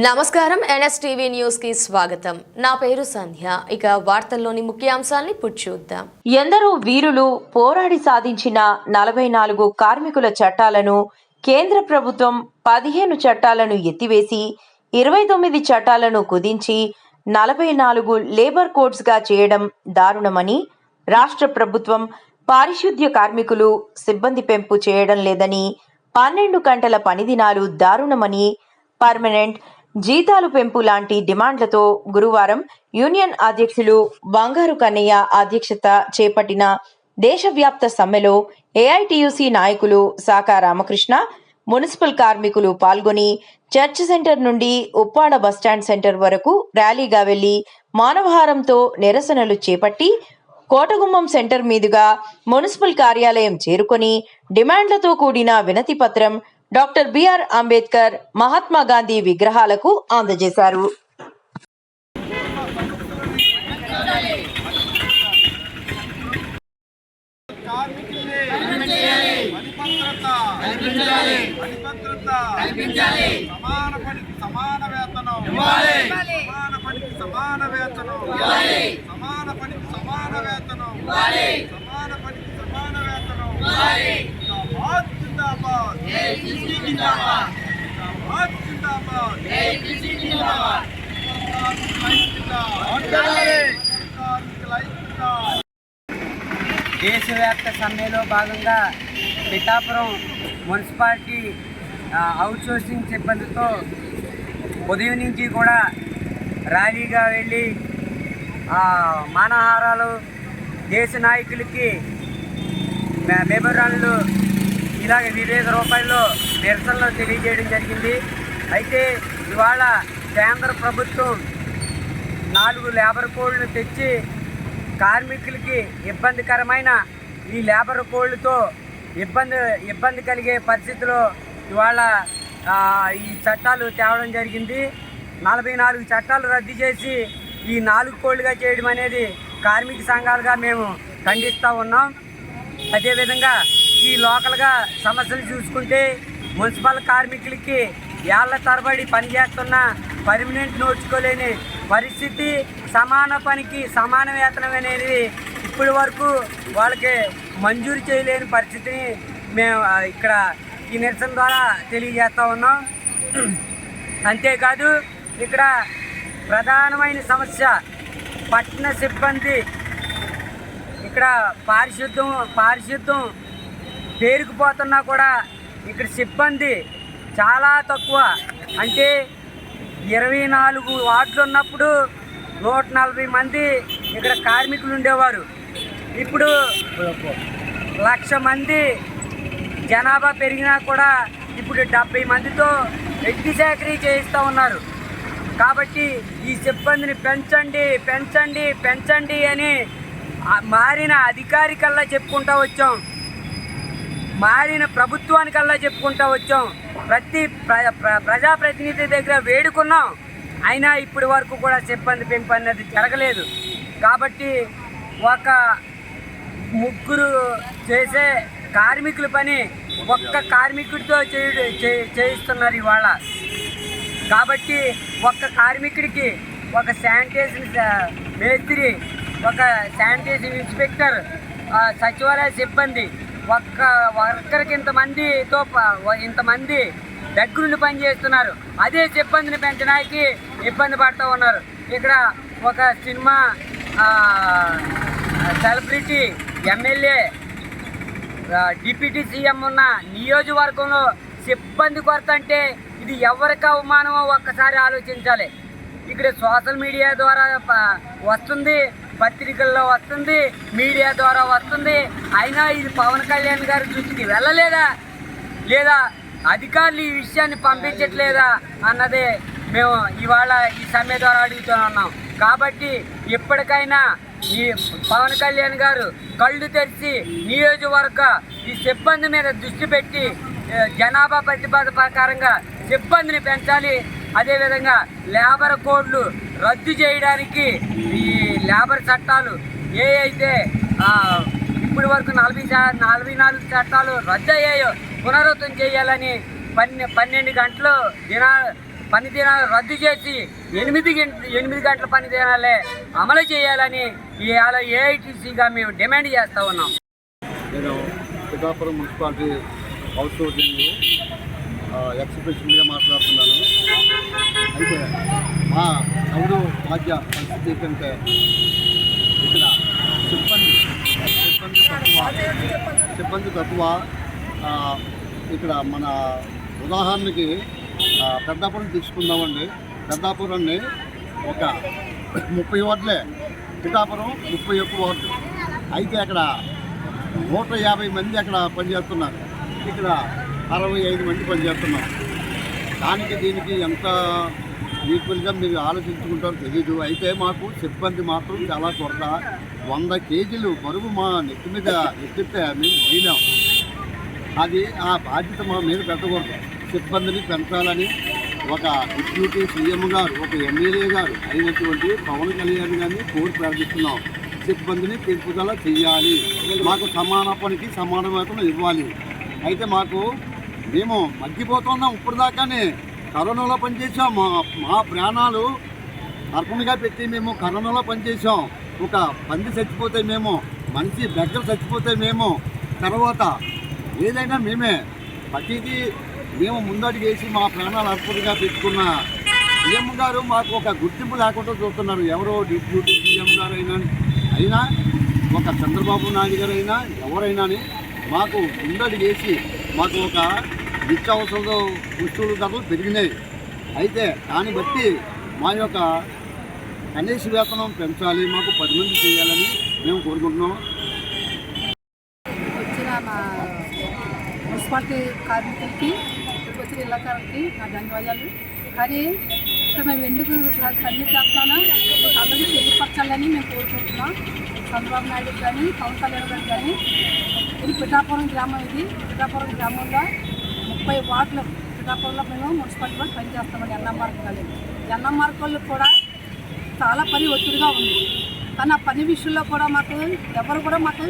నమస్కారం NSTV news కి స్వాగతం. నా పేరు సంధ్య. ఇక వార్తల్లోని ముఖ్యాంశాల్ని చూద్దాం. ఎందరో వీరులు పోరాడి సాధించిన 44 కార్మికుల చట్టాలను కేంద్ర ప్రభుత్వం 15 చట్టాలను ఎత్తివేసి 29 చట్టాలను కుదించి 44 లేబర్ కోడ్స్ గా చేయడం దారుణమని, రాష్ట్ర ప్రభుత్వం పారిశుద్ధ్య కార్మికులు సిబ్బంది పెంపు చేయడం లేదని, 12 గంటల పని దినాలు దారుణమని, పర్మనెంట్ జీతాలు పెంపు లాంటి డిమాండ్లతో గురువారం యూనియన్ అధ్యక్షులు బంగారు కన్నయ్య అధ్యక్షత చేపట్టిన దేశవ్యాప్త సమ్మెలో ఏఐటియుసి నాయకులు సాకా రామకృష్ణ, మున్సిపల్ కార్మికులు పాల్గొని చర్చ్ సెంటర్ నుండి ఉప్పాడ బస్టాండ్ సెంటర్ వరకు ర్యాలీగా వెళ్లి మానవహారంతో నిరసనలు చేపట్టి కోటగుమ్మం సెంటర్ మీదుగా మున్సిపల్ కార్యాలయం చేరుకొని డిమాండ్లతో కూడిన వినతి పత్రం డాక్టర్ బిఆర్ అంబేద్కర్, మహాత్మా గాంధీ విగ్రహాలకు అందజేశారు. దేశవ్యాప్త సమ్మెలో భాగంగా పిఠాపురం మున్సిపాలిటీ అవుట్సోర్సింగ్ సిబ్బందితో ఉదయం నుంచి కూడా ర్యాలీగా వెళ్ళి మానహారాలు, దేశ నాయకులకి మెమోరాండ్లు ఇలాగ వివిధ రూపాయల్లో నిరసనలు తెలియజేయడం జరిగింది. అయితే ఇవాళ కేంద్ర ప్రభుత్వం 4 లేబర్ కోడ్లు తెచ్చి కార్మికులకి ఇబ్బందికరమైన ఈ లేబర్ కోడ్లతో ఇబ్బంది కలిగే పరిస్థితిలో ఇవాళ ఈ చట్టాలు తేవడం జరిగింది. 44 చట్టాలు రద్దు చేసి ఈ 4 కోడ్లుగా చేయడం అనేది కార్మిక సంఘాలుగా మేము ఖండిస్తూ ఉన్నాం. అదేవిధంగా ఈ లోకల్గా సమస్యలు చూసుకుంటే మున్సిపల్ కార్మికులకి ఏళ్ల తరబడి పనిచేస్తున్న పర్మనెంట్ నోచుకోలేని పరిస్థితి, సమాన పనికి సమాన వేతనం అనేది ఇప్పటి వరకు వాళ్ళకి మంజూరు చేయలేని పరిస్థితిని మేము ఇక్కడ ఈ నిరసన ద్వారా తెలియజేస్తూ ఉన్నాం. అంతేకాదు ఇక్కడ ప్రధానమైన సమస్య పట్టణ సిబ్బంది. ఇక్కడ పారిశుద్ధ్యం పేరుకుపోతున్నా కూడా ఇక్కడ సిబ్బంది చాలా తక్కువ. అంటే 24 వార్డులు ఉన్నప్పుడు 140 మంది ఇక్కడ కార్మికులు ఉండేవారు. ఇప్పుడు 1,00,000 మంది జనాభా పెరిగినా కూడా ఇప్పుడు 70 మందితో వ్యక్తి సేకరీ చేయిస్తూ ఉన్నారు. కాబట్టి ఈ సిబ్బందిని పెంచండి అని మారిన అధికారికల్లా చెప్పుకుంటూ వచ్చాం, మారిన ప్రభుత్వానికల్లా చెప్పుకుంటూ వచ్చాం, ప్రతి ప్రజాప్రతినిధి దగ్గర వేడుకున్నాం. అయినా ఇప్పటి వరకు కూడా సిబ్బంది పెంపు అనేది జరగలేదు. కాబట్టి ఒక 3 చేసే కార్మికుల పని ఒక్క కార్మికుడితో చేయిస్తున్నారు ఇవాళ. కాబట్టి ఒక్క కార్మికుడికి ఒక శానిటేషన్ మేస్త్రి, ఒక శానిటేషన్ ఇన్స్పెక్టర్, సచివాలయ సిబ్బంది, ఒక్క వర్కర్కి ఇంతమంది దగ్గరుండి పనిచేస్తున్నారు. అదే సిబ్బందిని పెంచడానికి ఇబ్బంది పడుతూ ఉన్నారు. ఇక్కడ ఒక cinema celebrity, MLA, deputy CM ఉన్న నియోజకవర్గంలో సిబ్బంది కొరత అంటే ఇది ఎవరికి అవమానమో ఒక్కసారి ఆలోచించాలి. ఇక్కడ సోషల్ మీడియా ద్వారా వస్తుంది, పత్రికల్లో వస్తుంది, మీడియా ద్వారా వస్తుంది. అయినా ఇది పవన్ కళ్యాణ్ గారి దృష్టికి వెళ్ళలేదా, లేదా అధికారులు ఈ విషయాన్ని పంపించట్లేదా అన్నదే మేము ఇవాళ ఈ సమ్మె ద్వారా అడుగుతున్నాం. కాబట్టి ఇప్పటికైనా ఈ పవన్ కళ్యాణ్ గారు కళ్ళు తెరిచి నియోజకవర్గ ఈ సిబ్బంది మీద దృష్టి పెట్టి జనాభా ప్రతిపాదన ప్రకారంగా సిబ్బందిని పెంచాలి. అదేవిధంగా లేబర్ కోడ్లు రద్దు చేయడానికి ఈ లేబర్ చట్టాలు అయితే ఇప్పటి వరకు 44 చట్టాలు రద్దు అయ్యాయో పునరుద్ధరణ చేయాలని 12 గంటలు పని దినాలు రద్దు చేసి 8 గంటల పని దినాలే అమలు చేయాలని ఇవాళ ఏఐటీసీగా మేము డిమాండ్ చేస్తూ ఉన్నాం. నేను పిఠాపురం మున్సిపాలిటీ హౌస్ హోల్డింగ్ ఎక్స్ప్రెషన్గా మాట్లాడుతున్నాను. అయితే మా చౌడు రాజ్య పరిస్థితి ఏంటంటే ఇక్కడ సిబ్బంది తక్కువ. ఇక్కడ మన ఉదాహరణకి పెద్దాపురం తీసుకుందామండి. పెద్దాపురాన్ని ఒక 30 వార్డులే, పిఠాపురం 31 వార్డు. అయితే అక్కడ 150 మంది అక్కడ పనిచేస్తున్నారు, ఇక్కడ 65 మంది పనిచేస్తున్నారు. దానికి దీనికి ఎంత ఈక్వల్గా మీరు ఆలోచించుకుంటారో తెలీదు. అయితే మాకు సిబ్బంది మాత్రం చాలా కొరత. 100 కేజీలు బరువు మా నెత్తి మీద ఎక్కితే మేము వేయలేం. అది ఆ బాధ్యత మా మీద పెట్టకూడదు. సిబ్బందిని పెంచాలని ఒక డిప్యూటీ సీఎం గారు, ఒక ఎమ్మెల్యే గారు అయినటువంటి పవన్ కళ్యాణ్ గారిని కోరి ప్రార్థిస్తున్నాం. సిబ్బందిని పెంపుదల చేయాలి, మాకు సమాన పనికి సమాన వేతనం ఇవ్వాలి. అయితే మేము మగ్గిపోతున్నాం. ఇప్పుడు దాకానే కరోనాలో పనిచేసాం. మా ప్రాణాలు అర్పణగా పెట్టి మేము కరోనాలో పనిచేసాం. ఒక పంది చచ్చిపోతే మేము, మనిషి దగ్గర చచ్చిపోతే మేము, తర్వాత ఏదైనా మేమే. ప్రతిదీ మేము ముందడుగు వేసి మా ప్రాణాలు అర్పణగా పెట్టుకున్న సీఎం గారు మాకు ఒక గుర్తింపు లేకుండా చూస్తున్నారు. ఎవరో డిప్యూటీ సీఎం గారు అయినా ఒక చంద్రబాబు నాయుడు గారు అయినా ఎవరైనా మాకు ముందడుగు వేసి మాకు ఒక నిత్యావసర వస్తువుల ధరలు పెరిగినాయి. అయితే దాన్ని బట్టి మా యొక్క కనీస వేతనం పెంచాలి, మాకు 10 మంది చేయాలని మేము కోరుకుంటున్నాం. వచ్చిన మా మున్సిపాలిటీ కార్మికులకి, వచ్చిన ఇళ్ళకారులకి నా ధన్యవాదాలు. కానీ ఇక్కడ మేము ఎందుకు సబ్మిట్ చేస్తున్నామో అందరికీ తెలియపరచాలని మేము కోరుకుంటున్నాం. చంద్రబాబు నాయుడు కానీ పవన్ కళ్యాణ్ గారు కానీ. ఇది పిఠాపురం గ్రామం. ఇది పిఠాపురం గ్రామంలో 30 వార్డులు పిఠాపురంలో మేము మున్సిపాలిటీలో పనిచేస్తామండి. ఎన్ఎంఆర్ వాళ్ళు కూడా చాలా పని ఒత్తిడిగా ఉంది. కానీ ఆ పని విషయంలో కూడా మాకు ఎవరు కూడా మాకు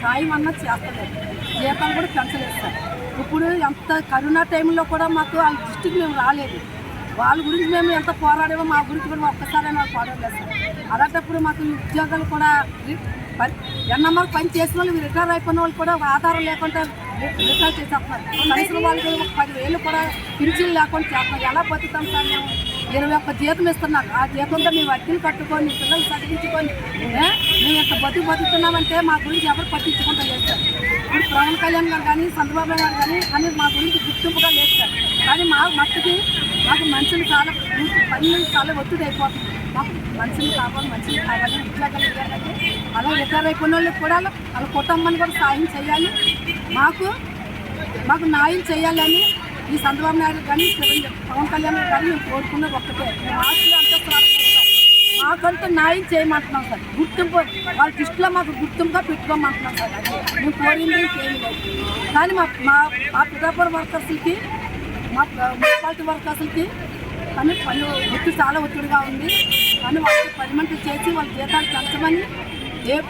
సాయం అన్నది చేస్తలేదు. జీతాలు కూడా పెంచలేదు సార్. ఇప్పుడు ఎంత కరోనా టైంలో కూడా మాకు వాళ్ళ దృష్టికి మేము రాలేదు. వాళ్ళ గురించి మేము ఎంత పోరాడామో మా గురించి కూడా ఒక్కసారి మాకు పోరాడలేదు సార్. అలాంటప్పుడు మాకు ఉద్యోగాలు కూడా ఎన్ఎంఆర్ పని చేసిన వాళ్ళు, రిటైర్ అయిపోయిన వాళ్ళు కూడా ఆధారం లేకుండా రిటైర్ చేసేస్తున్నారు. కనీసం వాళ్ళకి 10,000 కూడా పింఛన్లు లేకుండా చేస్తున్నారు. ఎలా బతుకుతాం సార్? మేము 21 జీతం ఇస్తున్నారు. ఆ జీతంతో మేము వడ్డీలు కట్టుకొని పిల్లలు చదివించుకొని మేము ఎంత బతుకుతున్నామంటే మా గురించి ఎవరు పట్టించుకుంటా లేదు సార్. ఇప్పుడు పవన్ కళ్యాణ్ గారు కానీ చంద్రబాబు గారు కానీ మా గురించి గుర్తింపుగా లేదు సార్. కానీ మా మట్టుకి మాకు మనుషులు చాలా పని చాలా ఒత్తిడి అయిపోతుంది. మాకు మనుషులు కావాలి ఉద్యోగాలు ఇవ్వాలంటే అలా రిటైర్ అయిపోయిన వాళ్ళకి కూడా వాళ్ళ కుటుంబాన్ని కూడా సాయం చేయాలి. మాకు న్యాయం చేయాలని ఈ చంద్రబాబు నాయుడు కానీ పవన్ కళ్యాణ్ కానీ మేము కోరుకున్నది ఒక్కటే. మేము ఆస్తి అంతా మాకంటూ న్యాయం చేయమంటున్నాం సార్. గుర్తింపు వాళ్ళ దృష్టిలో మాకు గుర్తింపుగా పెట్టుకోమంటున్నాం సార్. మేము కోరింది ఏమి లేదు. కానీ మా పిఠాపురం వర్కర్స్కి, మా మున్సిపాలిటీ వర్కర్స్కి కానీ పని ఒత్తిడి చాలా ఒత్తిడిగా ఉంది. కానీ వాళ్ళకి 10 మంది చేసి వాళ్ళ జీతాలు పెంచమని,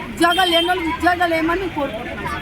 ఉద్యోగాలు లేని వాళ్ళకి ఉద్యోగాలు ఏమని కోరుకుంటున్నాం.